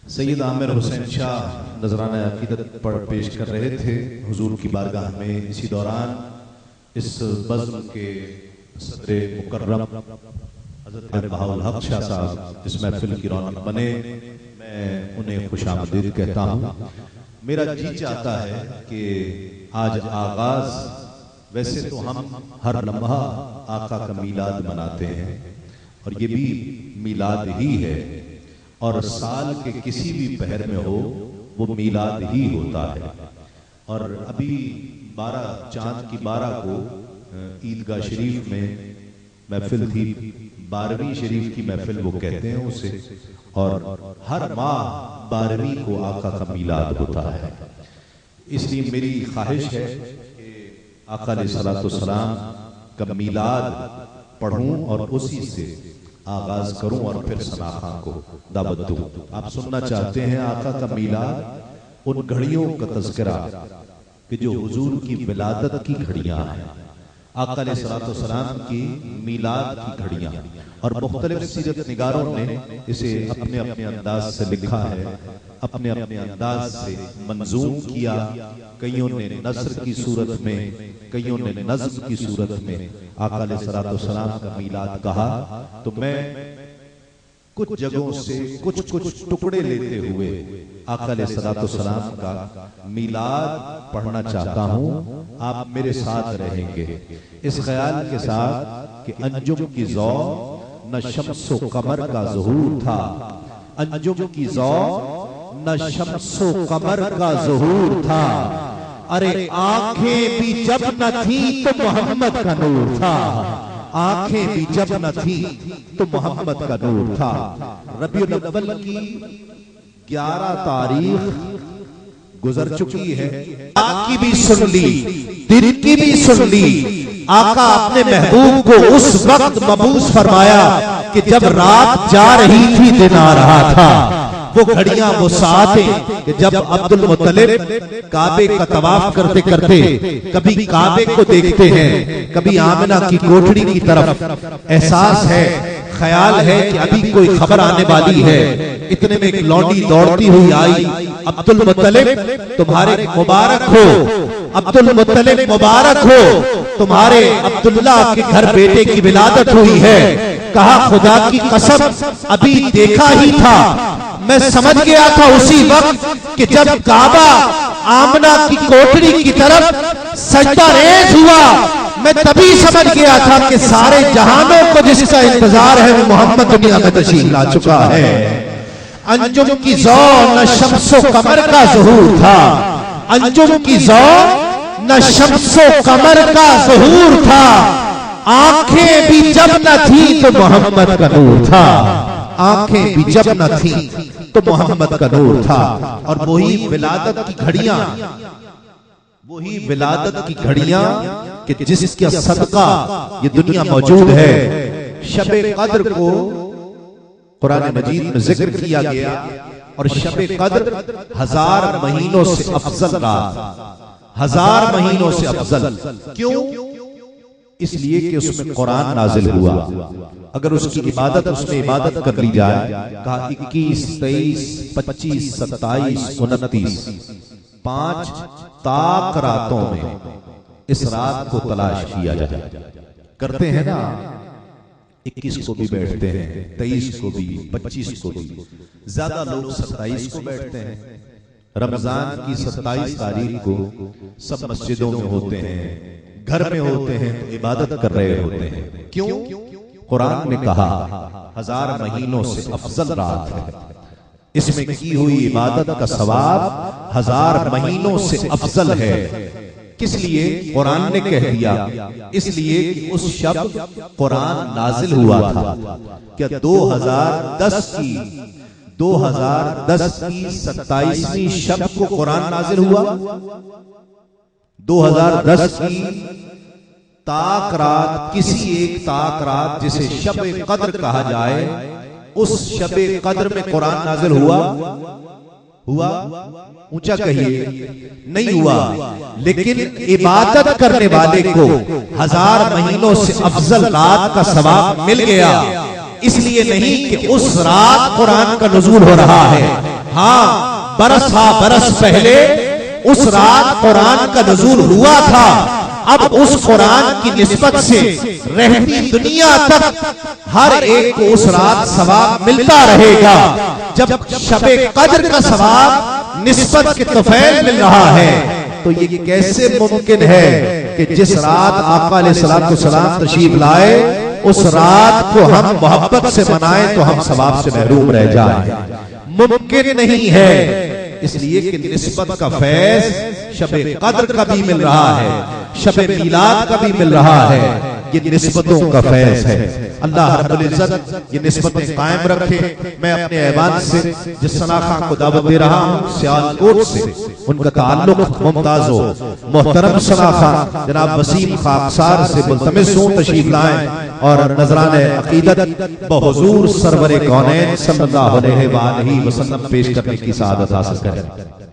सैयद आमिर हुसैन शाह नजराना अकीदत पढ़ पेश कर रहे थे हुजूर की बारगाह में। इसी दौरान इस बज़्म के सदरे मुकर्रम हज़रत बहाउल हक शाह साहब इस महफिल की रौनक बने, मैं उन्हें खुशामदीद कहता हूँ। मेरा जी चाहता है कि आज आगाज, वैसे तो हम हर लम्हा आका का मीलाद मनाते हैं और ये भी मीलाद ही है, और साल के किसी भी पहर में हो वो मीलाद ही होता है। और अभी 12 चांद की 12 को ईदगाह शरीफ में महफिल थी, 12वीं शरीफ की महफिल वो कहते हैं उसे, और हर माह 12वीं को आका का मीलाद होता है। इसलिए मेरी ख्वाहिश है कि आका अलैहिस्सलाम का मीलाद पढ़ूं और उसी से आगाज करूं और फिर सनाखा को दावत दूं। आप सुनना चाहते हैं आका का मीलाद, उन घड़ियों का तज़किरा कि जो हुजूर की विलादत की घड़ियां हैं, आका अलैहिस्सलाम की मीलाद की घड़ियां। और मुख्तलिफ सीरत निगारों ने इसे अपने अपने अंदाज से लिखा है, अपने अपने अंदाज से मंजूम किया। कईयों ने नस्र की सूरत में, कईयों ने नज़्म की सूरत में आका अलैहिस्सलाम का मीलाद कहा। तो मैं कुछ जगहों से कुछ टुकड़े लेते हुए आका अलैहिस्सलाम का मीलाद पढ़ना चाहता हूँ। आप मेरे साथ रहेंगे इस ख्याल के साथ कि अंजुम की ज़ौ न शम्सो कमर का ज़ुहूर था, अंजुम की ज़ौ न शम्सो कमर का ज़ुहूर था। अरे आंखें भी जब न थी तो मोहम्मद का नूर था, आंखें भी जब न थी तो मोहम्मद का नूर था। रबीउल अव्वल की 11 तारीख गुजर चुकी है, रात की भी सुन ली, दिन की भी सुन ली। आका अपने महबूब को उस वक्त मबूस फरमाया कि जब रात जा रही थी दिन आ रहा था। वो घड़ियां, वो सातें कि जब अब्दुल मुत्तलिब काबे का तवाफ करते करते कभी काबे को देखते हैं, कभी आमिना की कोठड़ी की तरफ, एहसास है, ख्याल है कि अभी कोई खबर आने वाली है। इतने में एक लौंडी दौड़ती हुई आई, अब्दुल मुत्तलिब तुम्हारे मुबारक हो, अब्दुल मुत्तलिब मुबारक हो, तुम्हारे अब्दुल्ला के घर बेटे की विलादत हुई है। कहा खुदा की कसम अभी देखा ही था, मैं समझ गया था उसी वक्त कि जब काबा आमना की कोठड़ी की तरफ सजदा रेज़ हुआ, मैं तभी समझ गया था कि सारे जहानों को जिसका इंतजार है वो मोहम्मद दुनिया में तशरीफ ला चुका है। अंजुम की ज़ौ न शम्सो कमर का ज़ुहूर था, अंजुम की ज़ौ न शम्सो कमर का ज़ुहूर था। आंखें भी जब न थी तो मोहम्मद का नूर था, आंखें भी जब न थी तो मोहम्मद का नूर था। और वही विलादत की घड़ियां, वही विलादत की घड़ियां कि जिसका सदका ये दुनिया मौजूद है। शबे कद्र को कुरान मजीद में जिक्र किया गया, और शबे कद्र 1000 महीनों से अफजल रात, 1000 महीनों से अफजल। क्यों? इसलिए कि उसमें कुरान नाजिल हुआ। अगर उसकी इबादत, उसमें इबादत कर ली जाए, कहा 21, 23, 25, 27, 29 5 ताक रातों में इस रात को तलाश किया जाए। करते हैं ना, 21 को भी बैठते हैं, 23 को भी, 25 को भी, ज्यादा लोग 27 को बैठते हैं। रमजान की 27 तारीख को सब मस्जिदों में होते हैं, घर में होते हैं, तो इबादत कर रहे होते हैं। क्यों? कुरान ने कहा 1000 महीनों से अफजल रात है, इसमें की हुई इबादत का सवाब 1000 महीनों से अफजल है। किस लिए कुरान ने कह दिया? इसलिए कि उस शब कुरान नाजिल हुआ था। क्या 2010 की 27वीं शब को कुरान नाजिल हुआ? 2010 की ताक रात, किसी एक ताक रात जिसे शबे कद्र कहा जाए, उस शबे कद्र में कुरान नाजिल हुआ? हुआ? ऊंचा कहिए। नहीं हुआ। लेकिन इबादत करने वाले को 1000 महीनों से अफजल रात का सवाब मिल गया। इसलिए नहीं कि उस रात कुरान का नुज़ूल हो रहा है, हाँ, बरस पहले उस रात कुरान का नुज़ूल हुआ था। अब उस कुरान की निस्बत से रहती दुनिया तक हर एक को उस रात सवाब मिलता रहेगा। जब शबे कद्र का सवाब निस्बत के तुफैल मिल रहा है, तो ये कैसे मुमकिन है कि जिस रात आका अलैहिस्सलाम तशरीफ लाए, उस रात को हम मोहब्बत से मनाएं तो हम सवाब से महरूम रह जाएं? मुमकिन नहीं है। इसलिए कि निस्बत का फैज़ शबे कद्र का भी मिल रहा है, शबे मीलाद का भी मिल रहा है। ये निस्बतों का फैज़ है। अल्लाह रब्बुल इज्जत ये निस्बतें कायम रखे। मैं अपने ऐवान से जिस सना खां को दावत दे रहा हूँ, सियालकोट से उनका ताल्लुक मुमताज़ हो। मोहतरम सना खां जनाब वसीम खाकसार से मुल्तमिस हूं तशरीफ लाएं और नजराने अकीदत बहुजूर सरवरे कौनैन सल्लल्लाहु अलैहि वसल्लम पेश करने की सआदत हासिल करें।